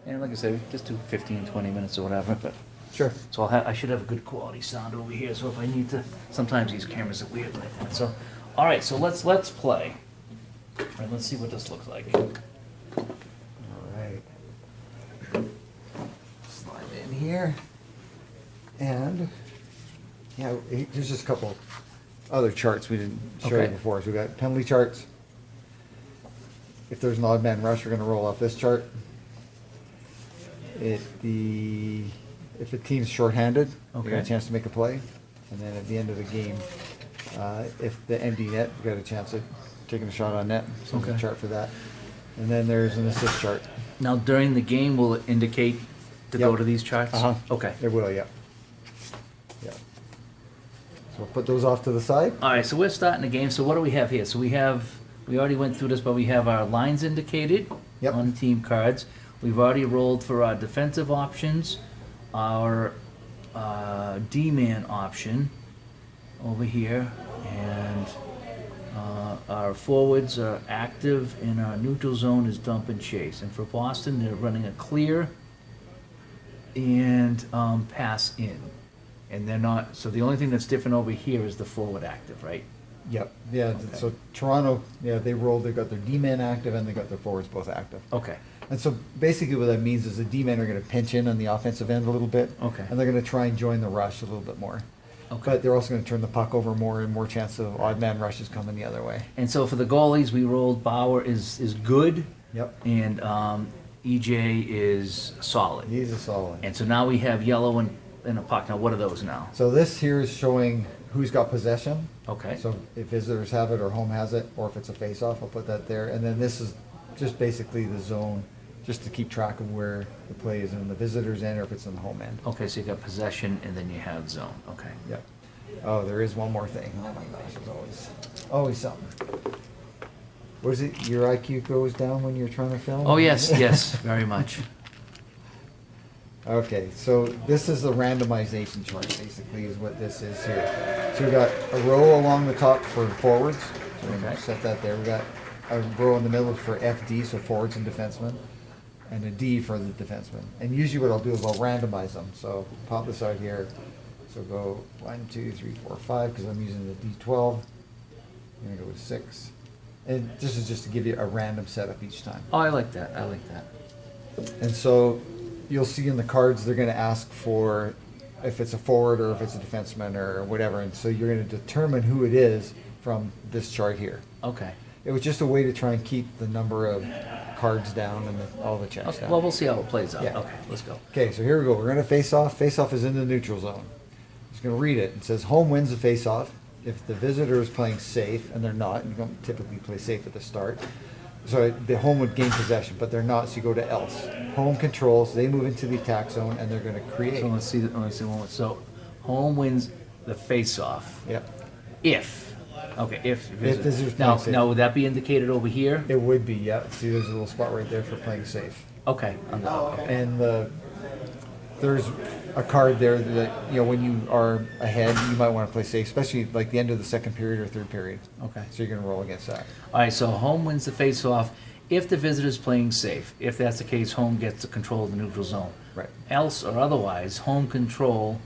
And like I said, just do 15, 20 minutes or whatever, but. Sure. So I should have a good quality sound over here, so if I need to, sometimes these cameras are weird like that, so. All right, so let's play. All right, let's see what this looks like. All right. Slide in here. And, yeah, there's just a couple other charts we didn't show you Okay. before. So we got penalty charts. If there's an odd man rush, we're gonna roll off this chart. If the team's shorthanded, you got Okay. a chance to make a play. And then at the end of the game, if the empty net, you got a chance at taking a shot on net. So there's a Okay. chart for that. And then there's an assist chart. Now, during the game, will it indicate to go Yep. to these charts? Uh-huh. Okay. It will, yeah. Yeah. So we'll put those off to the side. All right, so we're starting the game, so what do we have here? So we already went through this, but we have our lines indicated Yep. on the team cards. We've already rolled for our defensive options, our D-man option over here, and our forwards are active, and our neutral zone is dump and chase. And for Boston, they're running a clear and pass in. And they're not, so the only thing that's different over here is the forward active, right? Yep. Yeah, Okay. so Toronto, yeah, they got their D-man active and they got their forwards both active. Okay. And so basically what that means is the D-men are going to pinch in on the offensive end a little bit. Okay. And they're going to try and join the rush a little bit more. Okay. But they're also going to turn the puck over more and more chance of odd man rushes coming the other way. And so for the goalies, we rolled Bauer is good, Yep. and EJ is solid. He's a solid. And so now we have yellow and a puck. Now, what are those now? So this here is showing who's got possession. Okay. So if visitors have it or home has it, or if it's a face-off, I'll put that there. And then this is just basically the zone, just to keep track of where the play is in the visitor's end or if it's in the home end. Okay, so you got possession, and then you have zone. Okay. Yep. Oh, there is one more thing. Oh my gosh, there's always something. What is it? Your IQ goes down when you're trying to film? Oh, yes, yes, very much. Okay, so this is the randomization chart, basically, is what this is here. So we got a row along the top for forwards. So we're gonna Okay. set that there. We got a row in the middle for FD, so forwards and defensemen, and a D for the defensemen. And usually what I'll do is I'll randomize them. So pop this out here. So go 1, 2, 3, 4, 5, because I'm using the D12. I'm gonna go with 6. And this is just to give you a random setup each time. Oh, I like that. I like that. And so you'll see in the cards, they're going to ask for if it's a forward or if it's a defenseman or whatever. And so you're going to determine who it is from this chart here. Okay. It was just a way to try and keep the number of cards down and all the checks Okay. down. Well, we'll see how it plays out. Yeah. Okay, let's go. Okay, so here we go. We're going to face off. Face off is in the neutral zone. Just going to read it. It says home wins the face off if the visitor is playing safe, and they're not. You don't typically play safe at the start. So the home would gain possession, but they're not, so you go to else. Home controls, they move into the attack zone, and they're going to create. So let's see one more. So home wins the face-off. Yep. If. Okay, if. visitors Now, playing safe. now, would that be indicated over here? It would be, yeah. See, there's a little spot right there for playing safe. Okay. Okay. And there's a card there that, you know, when you are ahead, you might want to play safe, especially like the end of the second period or third period. Okay. So you're going to roll against that. All right, so home wins the face-off if the visitor's playing safe. If that's the case, home gets the control of the neutral zone. Right. Else or otherwise, home control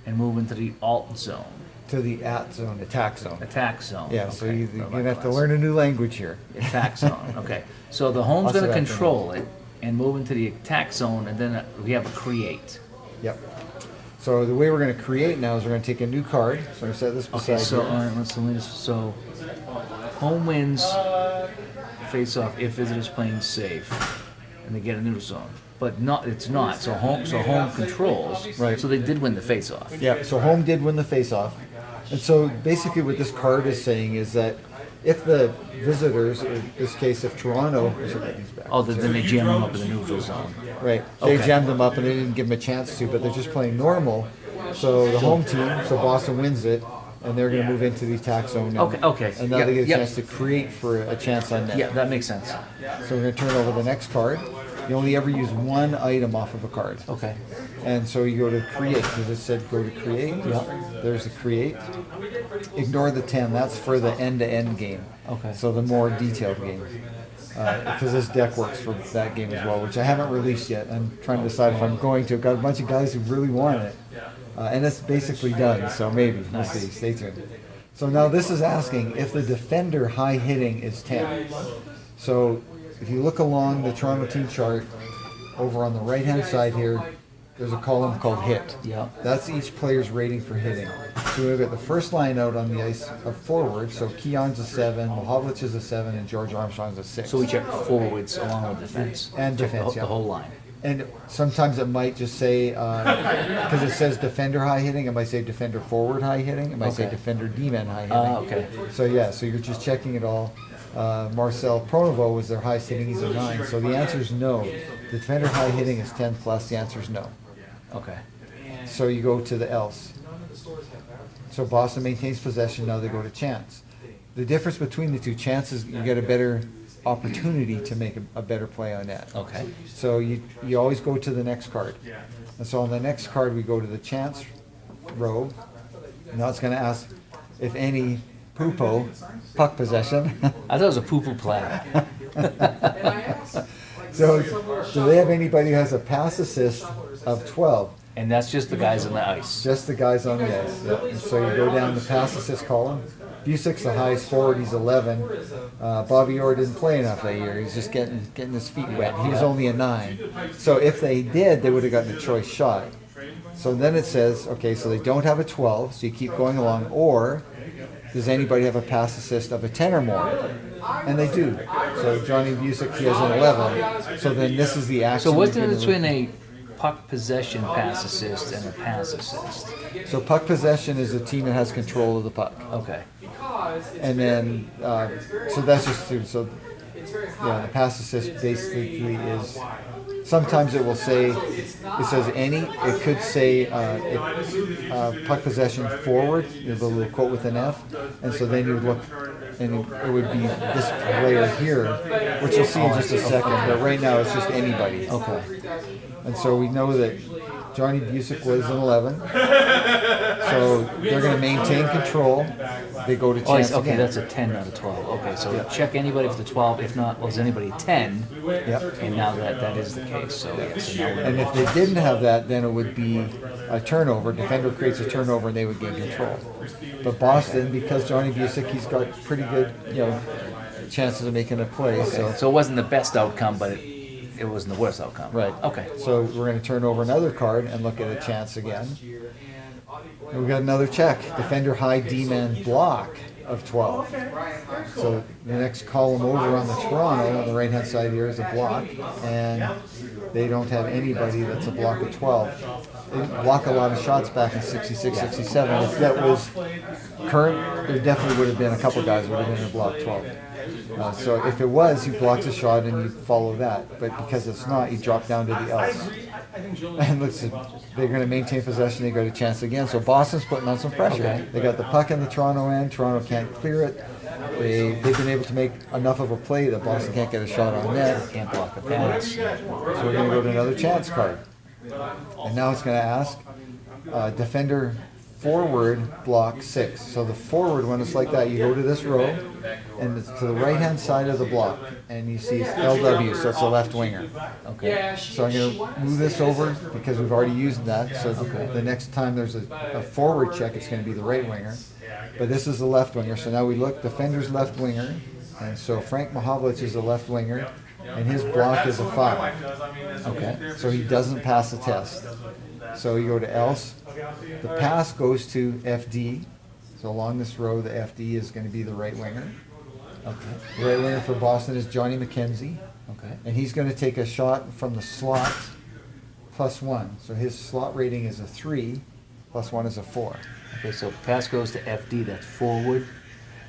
and move into the alt zone, To the at zone, attack zone. attack zone. Yeah, so Okay, you're for going my to have to class. learn a new language here. Attack zone, okay. So the home's Also gonna that control it and move into the attack zone, and then we have a create. Yep. So the way we're going to create now is we're going to take a new card. So I'm going to set this beside Okay, so, here. all right, so home wins face-off if visitor's playing safe, and they get a neutral zone. But it's not, so home controls. Right. So they did win the face-off. Yeah, so home did win the face-off. And so basically what this card is saying is that if the visitors, in this case if Toronto, I should write these back. Oh, then they jam them up in the neutral zone. Right, they Okay. jammed them up and they didn't give them a chance to, but they're just playing normal. So the home team, so Boston wins it, and they're gonna move into the attack zone. And, Okay. And now Yep, they get a yep. chance to create for a chance on net. Yeah, that makes sense. So we're gonna turn over the next card. You only ever use one item off of a card. Okay. And so you go to create, because it said go to create. Yep. There's the create. Ignore the 10, that's for the end-to-end game. Okay. So the more detailed game. because this deck works for that game as well, which I haven't released yet. I'm trying to decide if I'm going to. I've got a bunch of guys who really want it, and it's basically done. So maybe we'll see. Stay tuned. So now this is asking if the defender high hitting is 10. So if you look along the Toronto team chart, over on the right hand side here, there's a column called hit. Yeah. That's each player's rating for hitting. So we've got the first line out on the ice of forward. So Keon's a 7, Mohavlich is a 7, and George Armstrong's a 6. So we check forwards along with defense. And Check defense, the yeah. whole line. And sometimes it might just say, because it says defender high hitting, it might say defender forward high hitting, it might say Okay. defender D-man high hitting. Okay. So yeah, so you're just checking it all. Marcel Pronovo was their highest hitting, he's a 9. So the answer is no. The defender high hitting is 10 plus, the answer is no. Okay. So you go to the else. So Boston maintains possession, now they go to chance. The difference between the two, chance is you get a better opportunity to make a better play on net. Okay. So you always go to the next card. And so on the next card, we go to the chance row. Now it's going to ask if any poopo, puck possession. I thought it was a poo-poo play. So do they have anybody who has a pass assist of 12? And that's just the guys on the ice. Just the guys on the ice. Yep. And so you go down the pass assist column. Busick's the highest forward, he's 11. Bobby Orr didn't play enough that year. He's just getting his feet wet. He was only a 9. So if they did, they would have gotten a choice shot. So then it says, okay, so they don't have a 12, so you keep going along. Or does anybody have a pass assist of a 10 or more? And they do. So Johnny Busick, he has an 11. So then this is the action. So what's the you're difference gonna- between a puck possession pass assist and a pass assist? So puck possession is the team that has control of the puck. Okay. And then, so that's just, so, yeah, the pass assist basically is, sometimes it will say, it says any, it could say, puck possession forward, you know, the little quote with an F, and so then you would look, and it would be this player here, which you'll see in just a second, but right now it's just anybody. Okay. And so we know that Johnny Busick was an 11. So they're going to maintain control. They go to Oh, chance okay, again. that's a 10 out of 12. Okay, so Yeah. check anybody for the 12. If not, was anybody 10? Yep. And now that is the case. So, yeah, so now And if they didn't have that, then it would be a turnover. Defender creates a turnover and they would gain control. But Boston, because Johnny Busick, he's got pretty good, chances of making a play. So it wasn't the best outcome, but it wasn't the worst outcome. Right. Okay. So we're going to turn over another card and look at a chance again. And we got another check. Defender high D-man block of 12. So the next column over on the Toronto, on the right-hand side here, is a block. And they don't have anybody that's a block of 12. They block a lot of shots back in 66, 67. If that was current, there definitely would have been a couple guys would have been in block 12. So if it was, you blocked a shot and you follow that. But because it's not, you drop down to the else. And listen, they're going to maintain possession. They got a chance again. So Boston's putting on some pressure. Okay. They got the puck in the Toronto end. Toronto can't clear it. They've been able to make enough of a play that Boston can't get a shot on net. Can't block the pass. So we're going to go to another chance card. And now it's going to ask defender forward block 6. So the forward one is like that. You go to this row and it's to the right hand side of the block and you see LW, so it's a left winger. Okay. So I'm going to move this over because we've already used that. So the next time there's a forward check, it's going to be the right winger. But this is the left winger. So now we look, defender's left winger. And so Frank Mohavlich is the left winger. And his block is a 5. Okay. So he doesn't pass the test. So you go to else. The pass goes to FD. So along this row, the FD is going to be the right winger. Okay. The right winger for Boston is Johnny McKenzie. Okay. And he's going to take a shot from the slot +1. So his slot rating is a 3, +1 is a 4. Okay, so pass goes to FD, that's forward.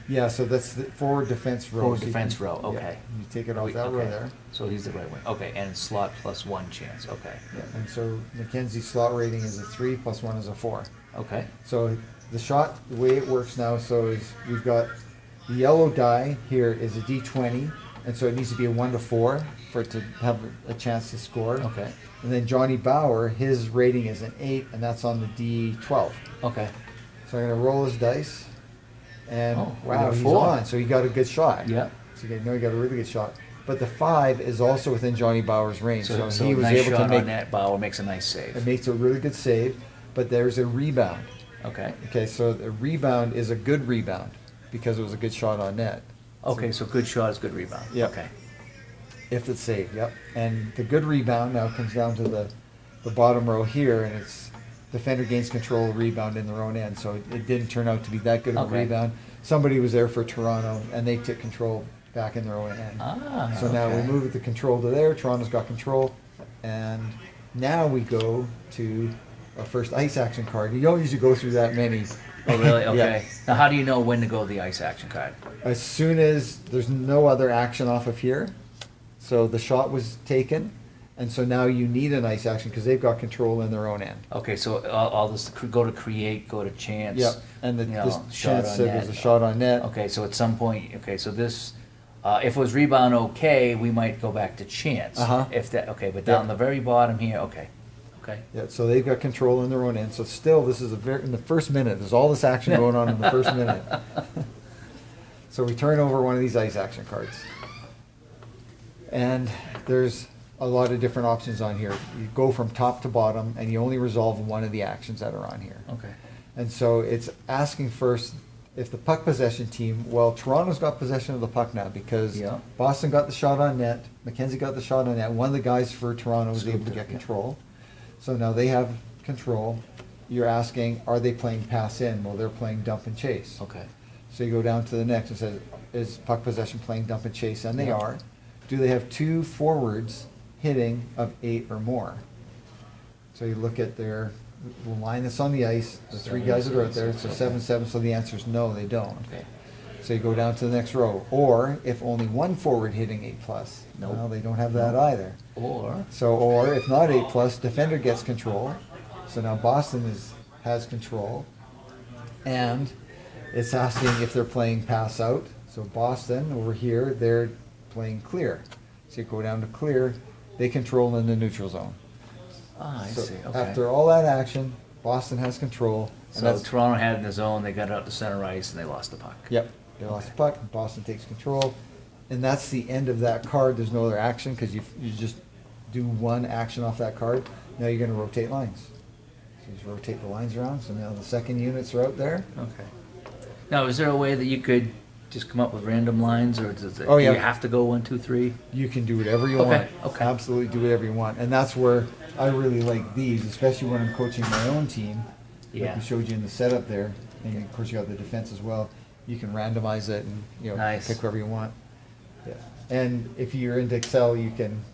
Yeah, so that's the forward defense row. Forward So you defense can- row, yeah, okay. you take it off that row Okay. there. So he's the right one. Okay, and slot +1 chance. Okay. Yeah, and so McKenzie's slot rating is a 3, +1 is a 4. Okay. So the shot, the way it works now, so is we've got the yellow die here is a D20, and so it needs to be a 1 to 4 for it to have a chance to score. Okay. And then Johnny Bauer, his rating is an 8, and that's on the D12. Okay. So I'm going to roll his dice, and Oh, we wow, got he's 4. on. So he got a good shot. Yeah. So you know he got a really good shot. but the 5 is also within Johnny Bauer's range. So, So he a was nice able to shot make on net. Bauer makes a nice it save. makes a really good save, but there's a rebound. Okay. Okay, so the rebound is a good rebound because it was a good shot on net. Okay, so good shot is good rebound. Yep. Okay. If it's saved, yep. And the good rebound now comes down to the bottom row here, and it's defender gains control of the rebound in their own end. So it didn't turn out to be that good of a Okay. rebound. Somebody was there for Toronto, and they took control back in their own end. Ah. So now we okay. move the control to there. Toronto's got control, and now we go to our first ice action card. You don't usually go through that many. Oh, really? Yeah. Okay. Now, how do you know when to go to the ice action card? As soon as there's no other action off of here, so the shot was taken, and so now you need an ice action because they've got control in their own end. Okay, so all this go to create, go to chance. Yep, and you know, this shot chance on said net. was a shot on net. Okay, so at some point, okay, so this, if it was rebound okay, we might go back to chance. Uh-huh. If that, okay, but down Yep. the very bottom here, okay, okay. Yeah, so they've got control in their own end. So still, this is in the first minute. There's all this action going on in the first minute. So we turn over one of these ice action cards, and there's a lot of different options on here. You go from top to bottom, and you only resolve one of the actions that are on here. Okay. And so it's asking first if the puck possession team, well, Toronto's got possession of the puck now because Yeah. Boston got the shot on net, McKenzie got the shot on net, one of the guys for Toronto was able to Swooped it, get yeah. control. So now they have control. You're asking, are they playing pass in? Well, they're playing dump and chase. Okay. So you go down to the next and says, is puck possession playing dump and chase? And they Yeah. are. Do they have 2 forwards hitting of 8 or more? So you look at the line that's on the ice, the 3 guys that are out there, so 7-7, so the answer is no, they don't. Okay. So you go down to the next row. Or if only 1 forward hitting 8+. Nope. Well, they don't have that Nope. either. Or if not 8+, defender gets control. So now Boston has control. And it's asking if they're playing pass out. So Boston over here, they're playing clear. So you go down to clear, they control in the neutral zone. Ah, I So see, okay. after all that action, Boston has control. And So that's, Toronto had it in the zone, they got it out to center ice, and they lost the puck. yep, they lost the puck, Boston takes control. And that's the end of that card. There's no other action because you just do one action off that card. Now you're gonna rotate lines. So you just rotate the lines around. So now the second units are out there. Okay. Now, is there a way that you could just come up with random lines, or does it, Oh, do yeah. you have to go 1, 2, 3? You can do whatever you Okay, want. okay. Absolutely do whatever you want. And that's where I really like these, especially when I'm coaching my own team. Like Yeah. we showed you in the setup there. And of course you got the defense as well. You can randomize it and, Nice. pick whoever you want. Yeah. And if you're into Excel, you can,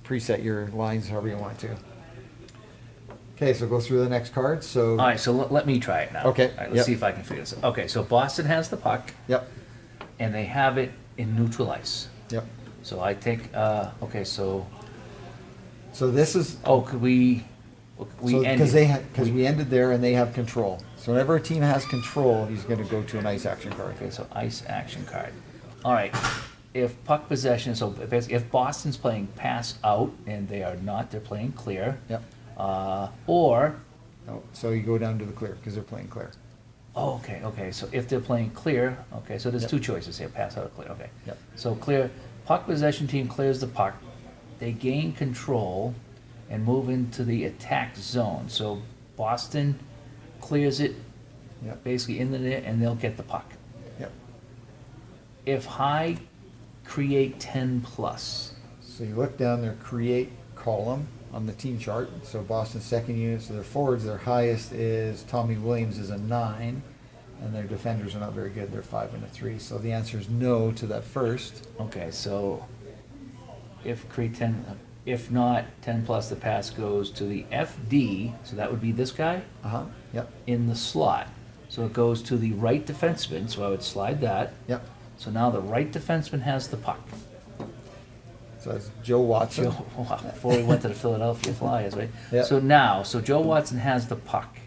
preset your lines however you want to. Okay, so go through the next card. So, All right, so let me try it now. Okay, All right, let's yep. see if I can figure this out. Okay, so Boston has the puck, yep, and they have it in neutral ice. yep. So I take, okay, so, So this is, could we because ended. we ended there and they have control. So whenever a team has control, he's going to go to an ice action card. Okay, so ice action card. All right, if puck possession, so basically, if Boston's playing pass out, and they are not, they're playing clear. Yep. Or, Oh, so you go down to the clear because they're playing clear. oh, okay, so if they're playing clear, okay, so there's Yep. 2 choices here, pass out or clear, okay. Yep. So clear, puck possession team clears the puck, they gain control and move into the attack zone. So Boston clears it Yep. basically in the net, and they'll get the puck. Yep. If high, create 10+. So you look down their create column on the team chart. So Boston's second unit, so their forwards, their highest is Tommy Williams is a 9, and their defenders are not very good. They're 5 and a 3. So the answer is no to that first. Okay, so if create 10, if not 10+, the pass goes to the FD, so that would be this guy, Yep. in the slot. So it goes to the right defenseman, so I would slide that. Yep. So now the right defenseman has the puck. So that's Joe Watson. Before we went to the Philadelphia Flyers, right? Yeah. So Joe Watson has the puck.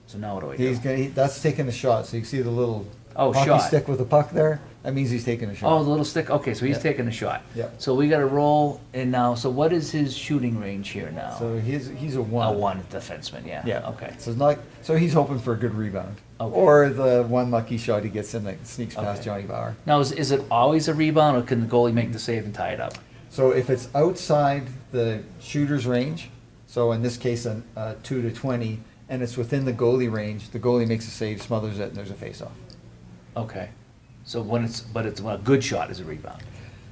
So now what do I do? That's taking the shot. So you can see the little Oh, hockey shot. stick with the puck there. That means he's taking a shot. Oh, the little stick, okay, so he's Yeah. taking a shot. Yeah. So we gotta roll, and now, so what is his shooting range here now? So he's a one. A one defenseman, yeah. Yeah. Okay. So it's not. So he's hoping for a good rebound, Okay. or the one lucky shot he gets in that sneaks past Okay. Johnny Bauer. Now, is it always a rebound, or can the goalie make the save and tie it up? So if it's outside the shooter's range, so in this case a 2 to 20, and it's within the goalie range, the goalie makes a save, smothers it, and there's a face-off. Okay. So when when a good shot is a rebound.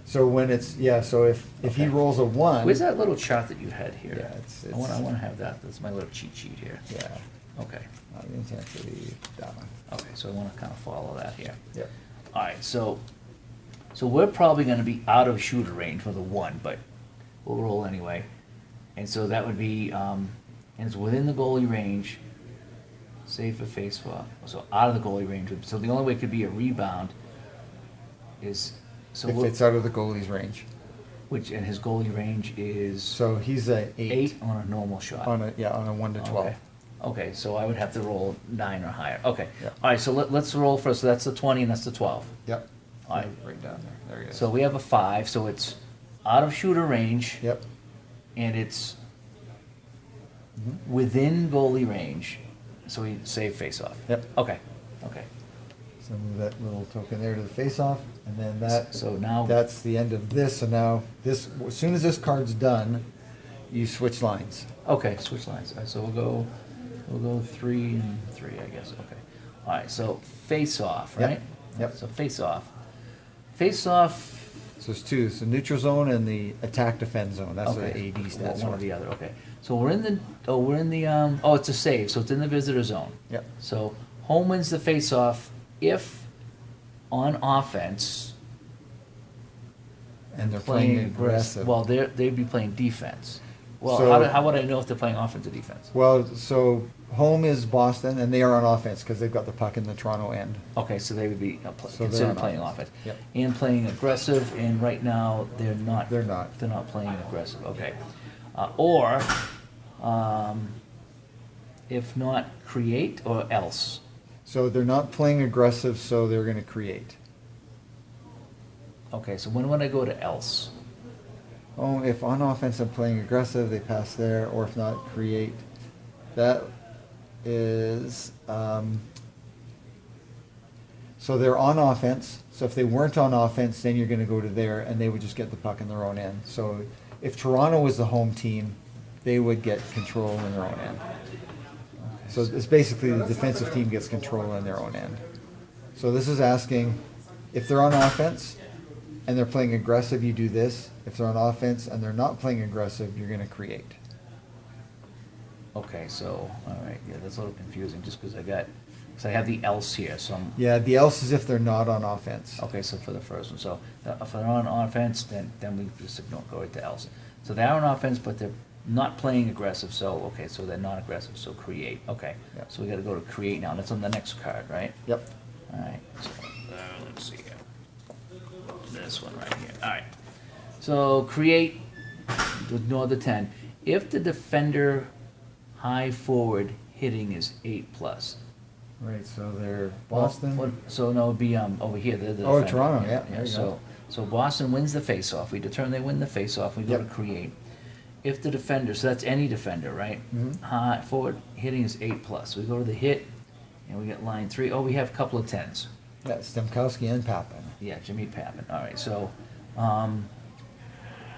So when it's so if he Okay. rolls a 1, Where's that little chart that you had here? Yeah, it's- I wanna have that, that's my little cheat sheet here. yeah, Okay, the intensity, that one. okay, so I wanna kinda follow that here. Yep. Alright, so we're probably gonna be out of shooter range with a one, but we'll roll anyway. And so that would be, and it's within the goalie range, save for face off, so out of the goalie range, so the only way it could be a rebound is, so If we'll, it's out of the goalie's range. and his goalie range is So he's a 8 eight on a normal shot. on a 1 to 12. Okay. Okay, so I would have to roll 9 or higher, okay. Yep. Alright, so let's roll first, so that's the 20 and that's the 12. Yep. Alright. Right down there. There he is. So we have a 5, so it's out of shooter range. Yep. And it's Mhm. within goalie range, so we save face off. Yep. Okay, okay. So move that little token there to the face-off, and then that. So now- That's the end of this. So now this, as soon as this card's done, you switch lines. Okay, switch lines. Alright, so we'll go 3 and 3, I guess, okay. Alright, so face off, Yep. right? Yep. So face off. Face off. So there's two. So neutral zone and the attack defend zone. That's what Okay. AD stands One for. or the other, okay. So we're in the, it's a save, so it's in the visitor zone. Yep. So home wins the face-off if on offense. And they're playing aggressive. Well, they'd be playing defense. Well, So- how would I know if they're playing offense or defense? Well, so home is Boston, and they are on offense because they've got the puck in the Toronto end. Okay, so they would be So they're considered on playing offense. offense. Yep. And playing aggressive, and right now, they're not. They're not. They're not playing aggressive, okay. Or, if not, create or else. So they're not playing aggressive, so they're going to create. Okay, so when would I go to else? Oh, if on offense I'm playing aggressive, they pass there, or if not, create. That is, so they're on offense. So if they weren't on offense, then you're going to go to there, and they would just get the puck in their own end. So if Toronto was the home team, they would get control in their own end. So it's basically the defensive team gets control in their own end. So this is asking, if they're on offense and they're playing aggressive, you do this. If they're on offense and they're not playing aggressive, you're going to create. Okay, so, all right, yeah, that's a little confusing, just because I have the else here, so I'm, Yeah, the else is if they're not on offense. okay, so for the first one, so if they're on offense, then we just ignore, go right to else. So they're on offense, but they're not playing aggressive, so, okay, so they're not aggressive, so create, okay. Yeah. So we gotta go to create now, that's on the next card, right? Yep. All right, so, let's see here. This one right here, all right. So create, ignore the 10. If the defender high forward hitting is 8+. Right, so they're Boston. So no, it'd be over here. They're the Oh, defender. Toronto, yeah, there you So Boston wins the face-off. We determine they win the face-off. We go to Yep. create. If the defender, so that's any defender, right? Mhm. High forward hitting is 8+. We go to the hit, and we get line 3. Oh, we have a couple of 10s. Yeah, Stemkowski and Papin. Yeah, Jimmy Papin. All right, so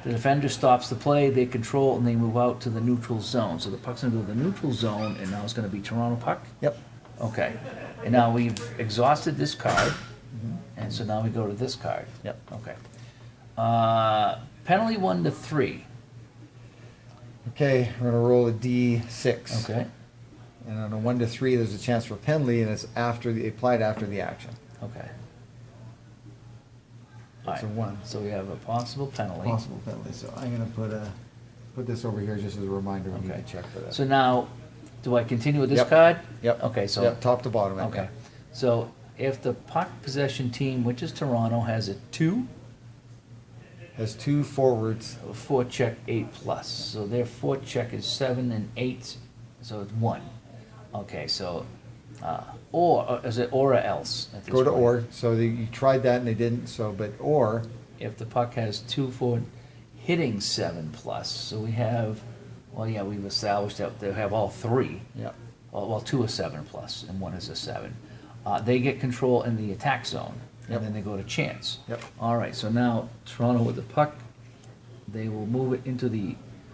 the defender stops the play, they control, and they move out to the neutral zone. So the puck's gonna go to the neutral zone, and now it's gonna be Toronto puck? Yep. Okay, and now we've exhausted this card, and so now we go to this card. Yep. Okay. Penalty 1 to 3. Okay, we're gonna roll a D6. Okay, And on a 1 to 3, there's a chance for penalty, and it's applied after the action. okay. It's a Alright, 1. so we have a possible penalty. Possible penalty. So I'm gonna put this over here just as a reminder. We need Okay. to check for that. So now, do I continue with this Yep. card? Yep. Okay, so. Yep, top to bottom. right Okay, there. so if the puck possession team, which is Toronto, has a 2, Has 2 forwards. a forecheck 8+, so their forecheck is 7 and 8, so it's 1. Okay, so Or is it or else at this Go to point? or, so you tried that and they didn't, so, but or, If the puck has 2 for hitting 7+, so we have, well, yeah, we've established that they have all 3. yeah, Well, 2 are 7+, and 1 is a 7. They get control in the attack zone, and Yep. then they go to chance. Yep. All right, so now Toronto with the puck, they will move it into the